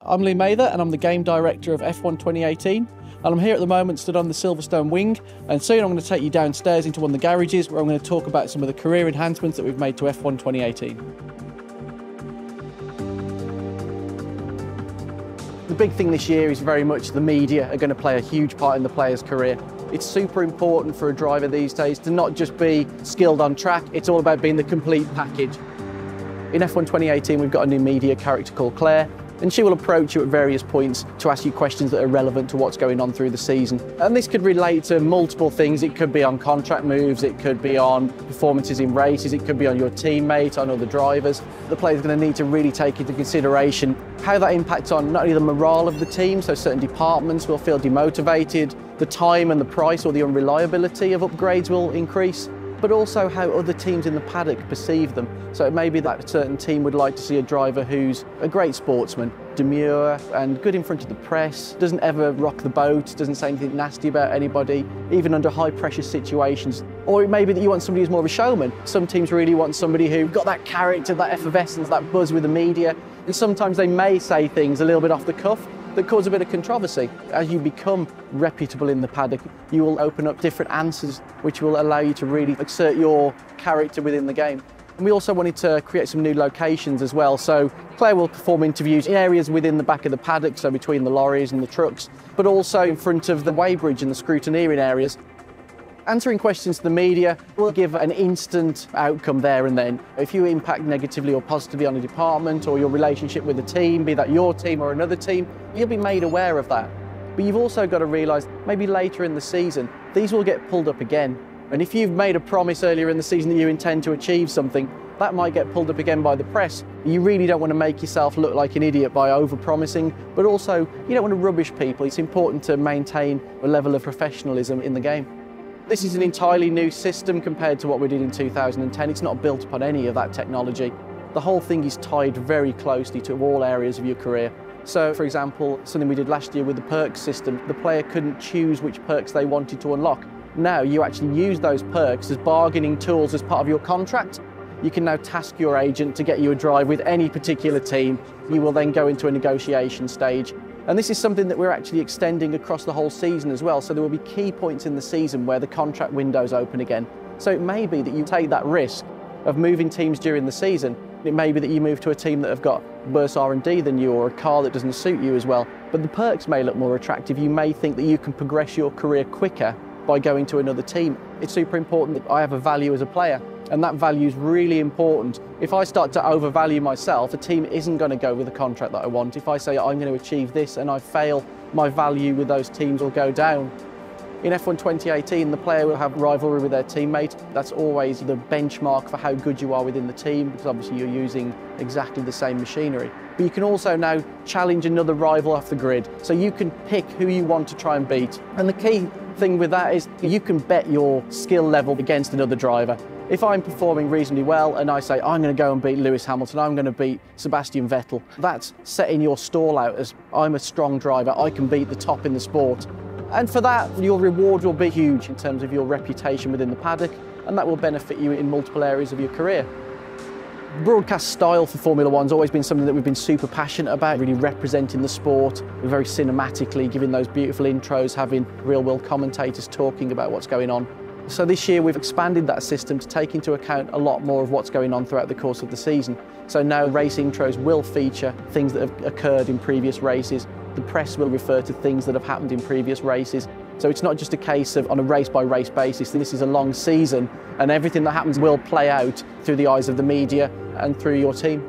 I'm Lee Mather and I'm the Game Director of F1 2018, and I'm here at the moment stood on the Silverstone wing, and soon I'm going to take you downstairs into one of the garages where I'm going to talk about some of the career enhancements that we've made to F1 2018. The big thing this year is very much the media are going to play a huge part in the player's career. It's super important for a driver these days to not just be skilled on track, it's all about being the complete package. In F1 2018 we've got a new media character called Claire, and she will approach you at various points to ask you questions that are relevant to what's going on through the season. And this could relate to multiple things. It could be on contract moves, it could be on performances in races, it could be on your teammate, on other drivers. The player's going to need to really take into consideration how that impacts on not only the morale of the team, so certain departments will feel demotivated, the time and the price or the unreliability of upgrades will increase, but also how other teams in the paddock perceive them. So it may be that a certain team would like to see a driver who's a great sportsman, demure and good in front of the press, doesn't ever rock the boat, doesn't say anything nasty about anybody, even under high pressure situations. Or it may be that you want somebody who's more of a showman. Some teams really want somebody who's got that character, that effervescence, that buzz with the media. And sometimes they may say things a little bit off the cuff that cause a bit of controversy. As you become reputable in the paddock, you will open up different answers which will allow you to really exert your character within the game. And we also wanted to create some new locations as well. So Claire will perform interviews in areas within the back of the paddock, so between the lorries and the trucks, but also in front of the weighbridge and the scrutineering areas. Answering questions to the media will give an instant outcome there and then. If you impact negatively or positively on a department or your relationship with a team, be that your team or another team, you'll be made aware of that. But you've also got to realise, maybe later in the season, these will get pulled up again. And if you've made a promise earlier in the season that you intend to achieve something, that might get pulled up again by the press. You really don't want to make yourself look like an idiot by over-promising, but also you don't want to rubbish people. It's important to maintain a level of professionalism in the game. This is an entirely new system compared to what we did in 2010. It's not built upon any of that technology. The whole thing is tied very closely to all areas of your career. So, for example, something we did last year with the perks system, the player couldn't choose which perks they wanted to unlock. Now you actually use those perks as bargaining tools as part of your contract. You can now task your agent to get you a drive with any particular team. You will then go into a negotiation stage. And this is something that we're actually extending across the whole season as well. So there will be key points in the season where the contract window's open again. So it may be that you take that risk of moving teams during the season. It may be that you move to a team that have got worse R&D than you, or a car that doesn't suit you as well. But the perks may look more attractive. You may think that you can progress your career quicker by going to another team. It's super important that I have a value as a player, and that value is really important. If I start to overvalue myself, a team isn't going to go with the contract that I want. If I say I'm going to achieve this and I fail, my value with those teams will go down. In F1 2018, the player will have rivalry with their teammate. That's always the benchmark for how good you are within the team, because obviously you're using exactly the same machinery. But you can also now challenge another rival off the grid. So you can pick who you want to try and beat. And the key thing with that is you can bet your skill level against another driver. If I'm performing reasonably well and I say I'm going to go and beat Lewis Hamilton, I'm going to beat Sebastian Vettel, that's setting your stall out as I'm a strong driver, I can beat the top in the sport. And for that, your reward will be huge in terms of your reputation within the paddock, and that will benefit you in multiple areas of your career. Broadcast style for Formula One's always been something that we've been super passionate about, really representing the sport very cinematically, giving those beautiful intros, having real-world commentators talking about what's going on. So this year we've expanded that system to take into account a lot more of what's going on throughout the course of the season. So now race intros will feature things that have occurred in previous races. The press will refer to things that have happened in previous races. So it's not just a case of on a race-by-race basis. This is a long season, and everything that happens will play out through the eyes of the media and through your team.